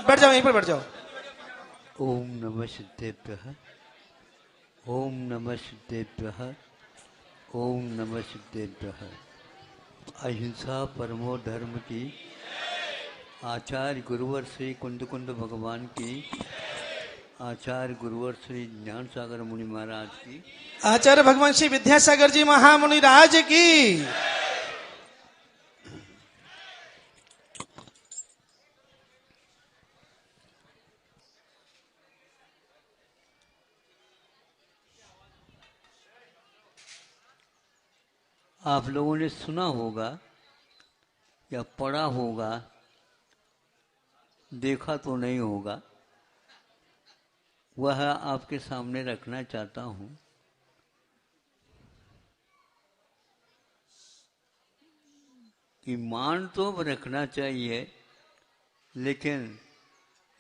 बैठ जाओ, यहीं पर बैठ जाओ। ओम नमः सिद्धेभ्यः, ओम नमः सिद्धेभ्यः, ओम नमः सिद्धेभ्यः। अहिंसा परमो धर्म की, आचार्य गुरुवर श्री कुंद कुंद भगवान की, आचार्य गुरुवर श्री ज्ञान सागर मुनि महाराज की, आचार्य भगवान श्री विद्यासागर जी महामुनि राज की। आप लोगों ने सुना होगा या पढ़ा होगा, देखा तो नहीं होगा, वह आपके सामने रखना चाहता हूँ। कि मान तो रखना चाहिए, लेकिन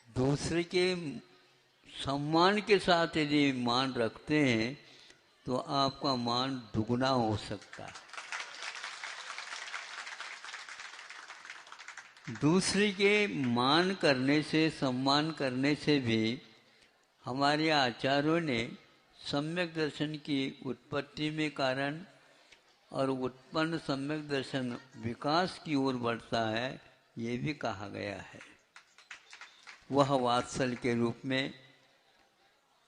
दूसरे के सम्मान के साथ यदि मान रखते हैं तो आपका मान दुगना हो सकता है। दूसरे के मान करने से, सम्मान करने से भी हमारे आचार्यों ने सम्यक दर्शन की उत्पत्ति में कारण और उत्पन्न सम्यक दर्शन विकास की ओर बढ़ता है, ये भी कहा गया है। वह वात्सल्य के रूप में,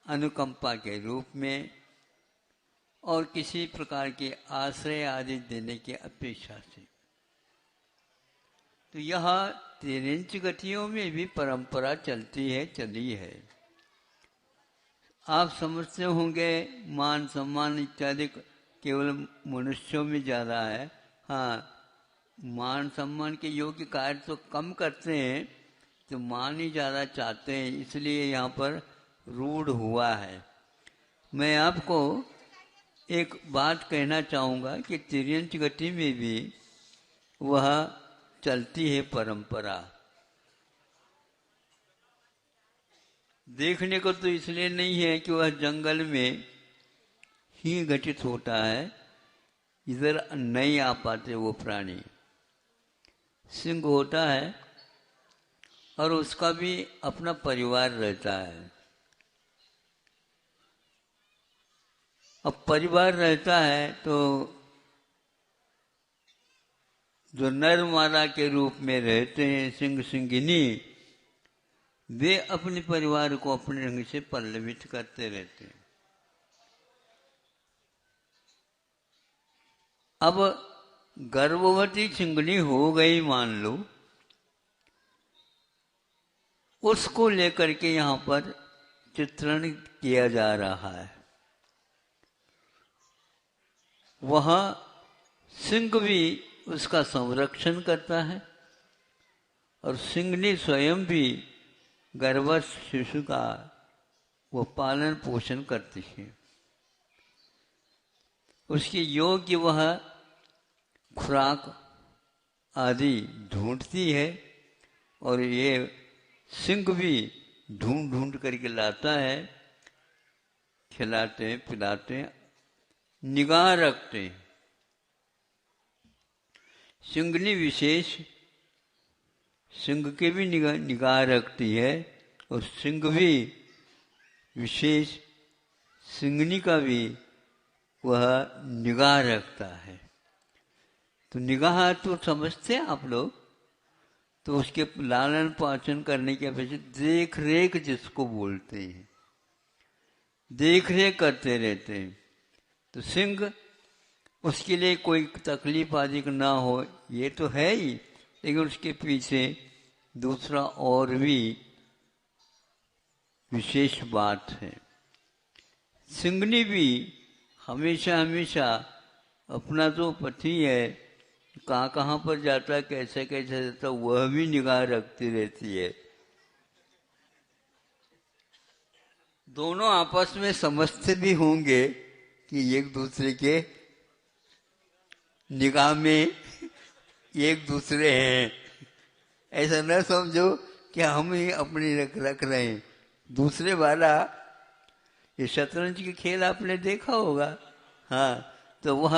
अनुकंपा के रूप में और किसी प्रकार के आश्रय आदि देने की अपेक्षा से। तो यह 3 इंच गतियों में भी परंपरा चलती है, चली है। आप समझते होंगे मान सम्मान इत्यादि केवल मनुष्यों में ज़्यादा है। हाँ, मान सम्मान के योग्य कार्य तो कम करते हैं, तो मान ही ज़्यादा चाहते हैं, इसलिए यहाँ पर रूढ़ हुआ है। मैं आपको एक बात कहना चाहूँगा कि 3 इंच गति में भी वह चलती है परंपरा। देखने को तो इसलिए नहीं है कि वह जंगल में ही घटित होता है, इधर नहीं आ पाते वो प्राणी। सिंह होता है और उसका भी अपना परिवार रहता है। अब परिवार रहता है तो जो नर मादा के रूप में रहते हैं सिंह सिंगिनी, वे अपने परिवार को अपने ढंग से पल्लवित करते रहते हैं। अब गर्भवती सिंगनी हो गई मान लो, उसको लेकर के यहाँ पर चित्रण किया जा रहा है। वह सिंह भी उसका संरक्षण करता है और सिंगनी स्वयं भी गर्भस्थ शिशु का वो पालन पोषण करती है। उसके योग्य वह खुराक आदि ढूंढती है और ये सिंह भी ढूंढ ढूंढ करके लाता है, खिलाते हैं, पिलाते हैं, निगाह रखते हैं। सिंगनी विशेष सिंह के भी निगाह रखती है और सिंह भी विशेष सिंगनी का भी वह निगाह रखता है। तो निगाह तो समझते हैं आप लोग, तो उसके लालन पालन करने की अपेक्षा देख रेख जिसको बोलते हैं, देख रेख करते रहते हैं। तो सिंह उसके लिए कोई तकलीफ आदि ना हो ये तो है ही, लेकिन उसके पीछे दूसरा और भी विशेष बात है। सिंगनी भी हमेशा हमेशा अपना जो पति है कहाँ कहाँ पर जाता है, कैसे कैसे जाता है, वह भी निगाह रखती रहती है। दोनों आपस में समझते भी होंगे कि एक दूसरे के निगाह में एक दूसरे हैं। ऐसा न समझो कि हम ही अपनी रख रहे हैं। दूसरे वाला ये शतरंज के खेल आपने देखा होगा। हाँ, तो वह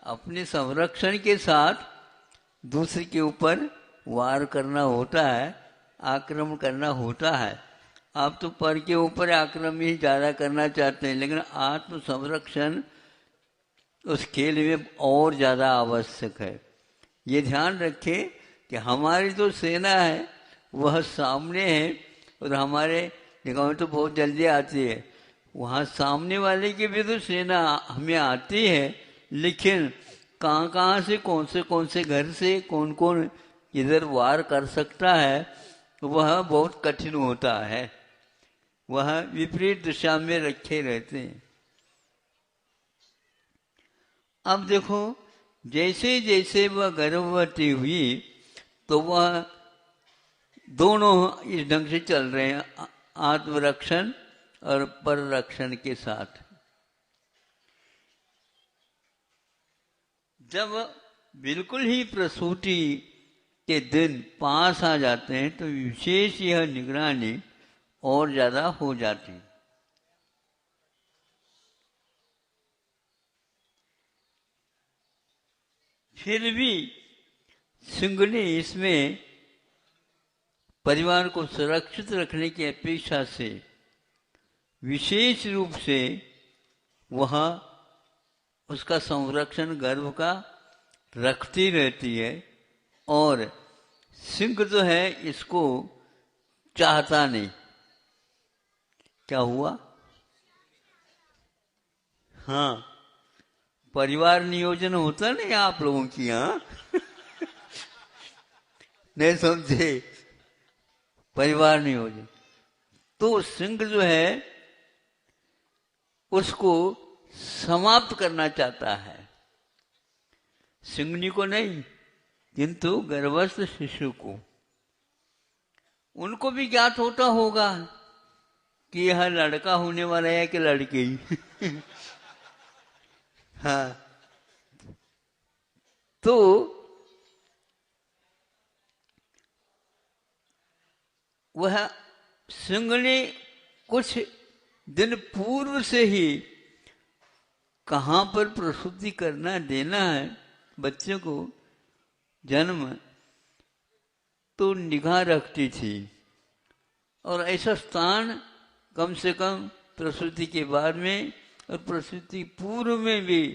अपने संरक्षण के साथ दूसरे के ऊपर वार करना होता है, आक्रमण करना होता है। आप तो पर के ऊपर आक्रमण ही ज़्यादा करना चाहते हैं, लेकिन आत्म संरक्षण उस खेल में और ज़्यादा आवश्यक है। ये ध्यान रखें कि हमारी जो सेना है वह सामने है और हमारे निगाह में तो बहुत जल्दी आती है। वहाँ सामने वाले की भी तो सेना हमें आती है, लेकिन कहाँ कहाँ से कौन से घर से कौन कौन इधर वार कर सकता है वह बहुत कठिन होता है। वह विपरीत दिशा में रखे रहते हैं। अब देखो, जैसे जैसे वह गर्भवती हुई तो वह दोनों इस ढंग से चल रहे हैं, आत्मरक्षण और पररक्षण के साथ। जब बिल्कुल ही प्रसूति के दिन पास आ जाते हैं तो विशेष यह निगरानी और ज्यादा हो जाती है। फिर भी सिंघनी इसमें परिवार को सुरक्षित रखने की अपेक्षा से विशेष रूप से वह उसका संरक्षण गर्भ का रखती रहती है। और सिंह जो है इसको चाहता नहीं। क्या हुआ? हाँ, परिवार नियोजन होता नहीं आप लोगों की यहाँ नहीं समझे? परिवार नियोजन तो सिंह जो है उसको समाप्त करना चाहता है, सिंहनी को नहीं किंतु गर्भस्थ शिशु को। उनको भी ज्ञात होता होगा कि यह लड़का होने वाला है कि लड़की हाँ, तो वह सिंघनी कुछ दिन पूर्व से ही कहाँ पर प्रसूति करना देना है बच्चे को जन्म, तो निगाह रखती थी। और ऐसा स्थान कम से कम प्रसूति के बाद में और प्रसूति पूर्व में भी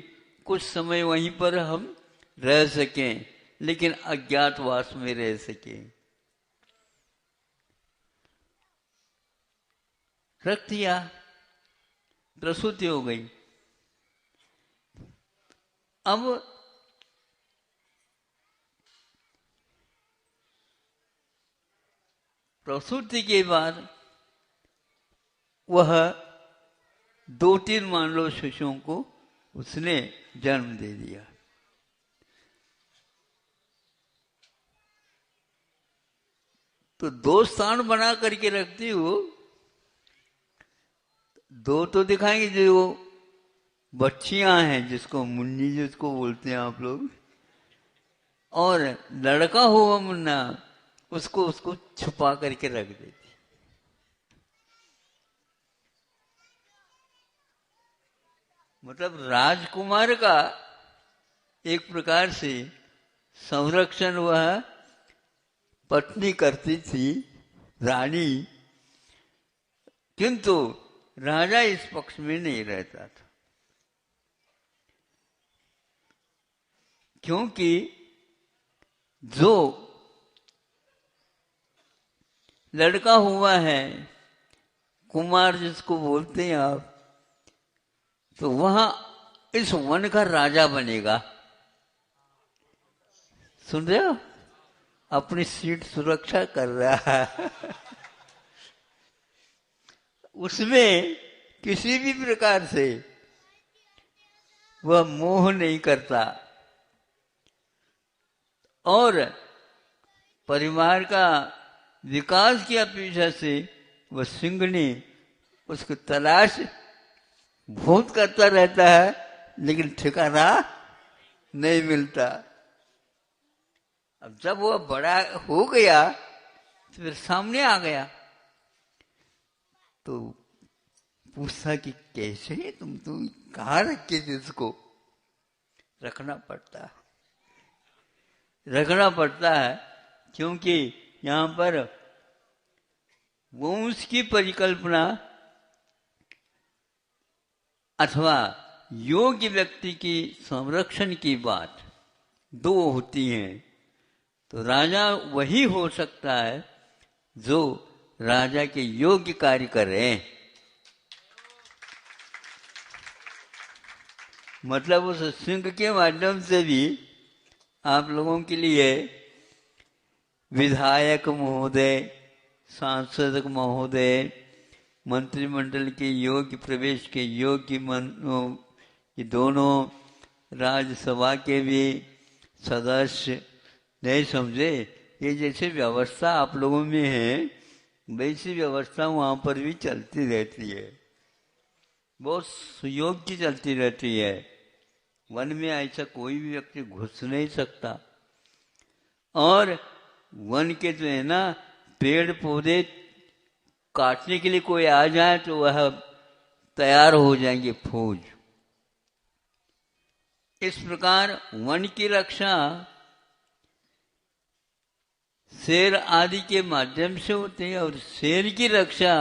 कुछ समय वहीं पर हम रह सकें, लेकिन अज्ञातवास में रह सकें। रख दिया, प्रसूति हो गई। अब प्रसूति के बाद वह 2-3 मान लो शिशुओं को उसने जन्म दे दिया। तो 2 स्थान बना करके रखती हो, 2 तो दिखाएंगे जो बच्चियां हैं जिसको मुन्नी जिसको बोलते हैं आप लोग, और लड़का हुआ मुन्ना उसको छुपा करके रख देती। मतलब राजकुमार का एक प्रकार से संरक्षण वह पत्नी करती थी, रानी, किंतु राजा इस पक्ष में नहीं रहता था, क्योंकि जो लड़का हुआ है, कुमार जिसको बोलते हैं आप, तो वह इस वन का राजा बनेगा। सुन रहे हो? अपनी सीट सुरक्षा कर रहा है उसमें किसी भी प्रकार से वह मोह नहीं करता और परिवार का विकास की अपेक्षा से वह सिंघनी उसको तलाश बहुत करता रहता है, लेकिन ठिकाना नहीं मिलता। अब जब वह बड़ा हो गया तो फिर सामने आ गया, तो पूछा कि कैसे तुम कहाँ रखे थे इसको? रखना पड़ता है, क्योंकि यहाँ पर वंश की परिकल्पना अथवा योग्य व्यक्ति की संरक्षण की बात दो होती हैं। तो राजा वही हो सकता है जो राजा के योग्य कार्य करे। मतलब उस सिंह के माध्यम से भी आप लोगों के लिए विधायक महोदय, सांसद महोदय, मंत्रिमंडल के योग्य, प्रवेश के योग्य ये दोनों, राज्यसभा के भी सदस्य, नहीं समझे, ये जैसे व्यवस्था आप लोगों में है वैसी व्यवस्था वहाँ पर भी चलती रहती है, बहुत सुयोग की चलती रहती है। वन में ऐसा कोई भी व्यक्ति घुस नहीं सकता। और वन के जो है ना पेड़ पौधे काटने के लिए कोई आ जाए तो वह तैयार हो जाएंगे फौज। इस प्रकार वन की रक्षा शेर आदि के माध्यम से होती है। और शेर की रक्षा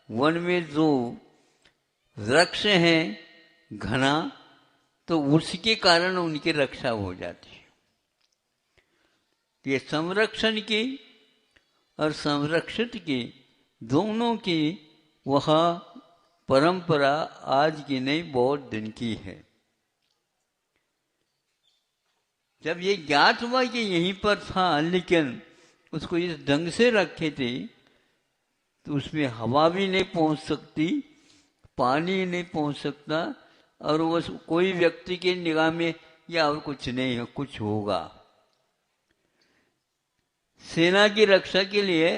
वन में जो वृक्ष हैं घना, तो उसके कारण उनकी रक्षा हो जाती है। ये संरक्षण की और संरक्षित की दोनों की वह परंपरा आज की नहीं बहुत दिन की है। जब ये ज्ञात हुआ कि यहीं पर था, लेकिन उसको इस ढंग से रखे थे तो उसमें हवा भी नहीं पहुंच सकती, पानी नहीं पहुंच सकता, और वो कोई व्यक्ति के निगाह में या और कुछ नहीं है, कुछ होगा। सेना की रक्षा के लिए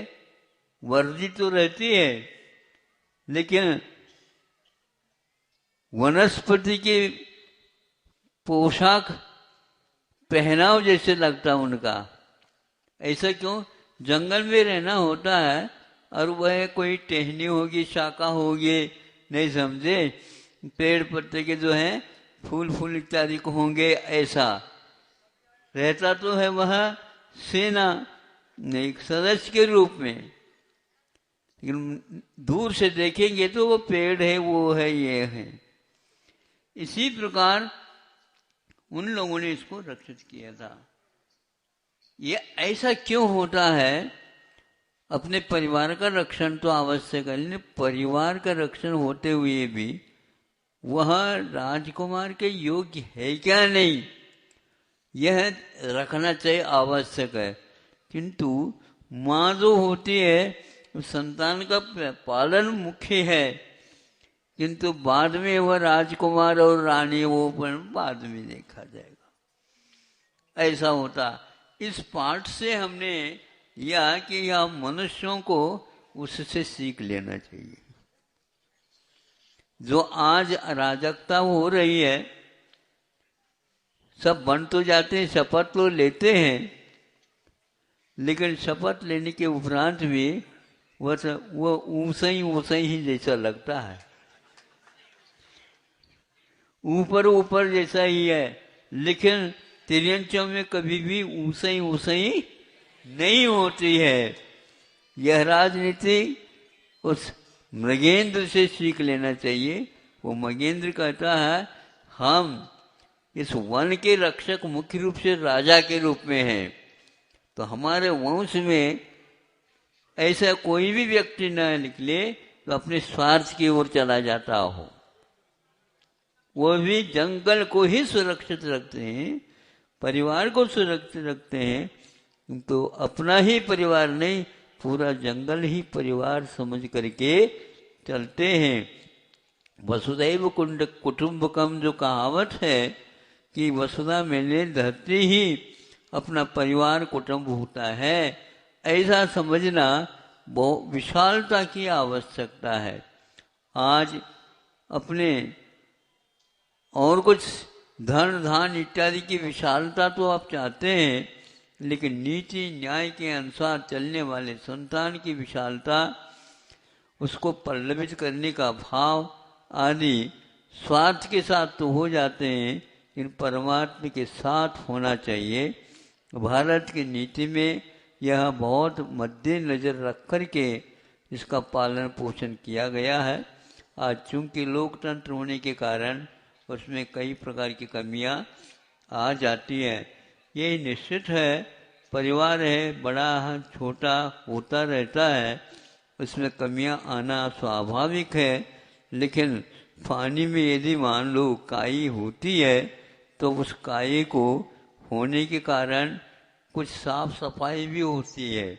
वर्दी तो रहती है, लेकिन वनस्पति के पोशाक पहनाव जैसे लगता उनका। ऐसा क्यों? जंगल में रहना होता है और वह कोई टहनी होगी, शाखा होगी, नहीं समझे, पेड़ पत्ते के जो हैं फूल इत्यादि को होंगे, ऐसा रहता तो है वह सेना एक सदस्य के रूप में। लेकिन दूर से देखेंगे तो वो पेड़ है, वो है, ये है। इसी प्रकार उन लोगों ने इसको रक्षित किया था। ये ऐसा क्यों होता है? अपने परिवार का रक्षण तो आवश्यक है, लेकिन परिवार का रक्षण होते हुए भी वह राजकुमार के योग्य है क्या नहीं, यह रखना चाहिए, आवश्यक है। किंतु माँ जो होती है संतान का पालन मुख्य है, किंतु बाद में वह राजकुमार और रानी वो बाद में देखा जाएगा, ऐसा होता। इस पाठ से हमने यह कि यह मनुष्यों को उससे सीख लेना चाहिए। जो आज अराजकता हो रही है, सब बन तो जाते हैं, शपथ तो लेते हैं, लेकिन शपथ लेने के उपरांत भी वो ऊंचा ही जैसा लगता है, ऊपर जैसा ही है। लेकिन तिरंचों में कभी भी ऊंचा ही नहीं होती है। यह राजनीति उस मृगेंद्र से सीख लेना चाहिए। वो मृगेंद्र कहता है हम इस वन के रक्षक मुख्य रूप से राजा के रूप में हैं, तो हमारे वंश में ऐसा कोई भी व्यक्ति न निकले तो अपने स्वार्थ की ओर चला जाता हो। वो भी जंगल को ही सुरक्षित रखते हैं, परिवार को सुरक्षित रखते हैं, तो अपना ही परिवार नहीं, पूरा जंगल ही परिवार समझ करके चलते हैं। वसुधैव कुटुंबकम जो कहावत है कि वसुधा मेले धरती ही अपना परिवार कुटुंब होता है, ऐसा समझना बहुत विशालता की आवश्यकता है। आज अपने और कुछ धन धान इत्यादि की विशालता तो आप चाहते हैं, लेकिन नीति न्याय के अनुसार चलने वाले संतान की विशालता, उसको पल्लवित करने का भाव आदि स्वार्थ के साथ तो हो जाते हैं, लेकिन परमात्मा के साथ होना चाहिए। भारत की नीति में यह बहुत मद्देनजर रख कर के इसका पालन पोषण किया गया है। आज चूंकि लोकतंत्र होने के कारण उसमें कई प्रकार की कमियां आ जाती हैं। ये निश्चित है, परिवार है, बड़ा है छोटा होता रहता है, उसमें कमियां आना स्वाभाविक है। लेकिन पानी में यदि मान लो काई होती है तो उस काई को होने के कारण कुछ साफ सफाई भी होती है।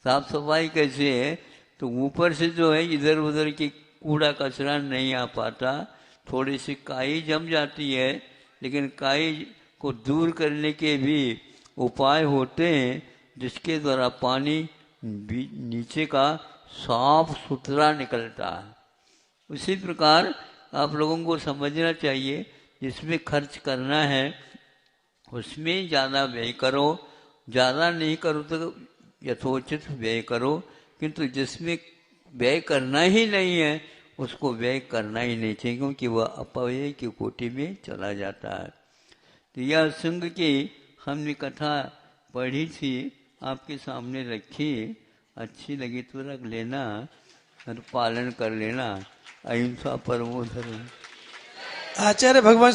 साफ सफाई कैसे है? तो ऊपर से जो है इधर उधर की कूड़ा कचरा नहीं आ पाता, थोड़ी सी काई जम जाती है, लेकिन काई को दूर करने के भी उपाय होते हैं जिसके द्वारा पानी नीचे का साफ सुथरा निकलता है। उसी प्रकार आप लोगों को समझना चाहिए, जिसमें खर्च करना है उसमें ज़्यादा व्यय करो, ज़्यादा नहीं करो तो यथोचित व्यय करो, किंतु जिसमें व्यय करना ही नहीं है उसको व्यय करना ही नहीं चाहिए, क्योंकि वह अपव्यय की कोटि में चला जाता है। तो यह संघ की हमने कथा पढ़ी थी, आपके सामने रखी, अच्छी लगी तो रख लेना और पालन कर लेना। अहिंसा परमो धर्म। आचार्य भगवान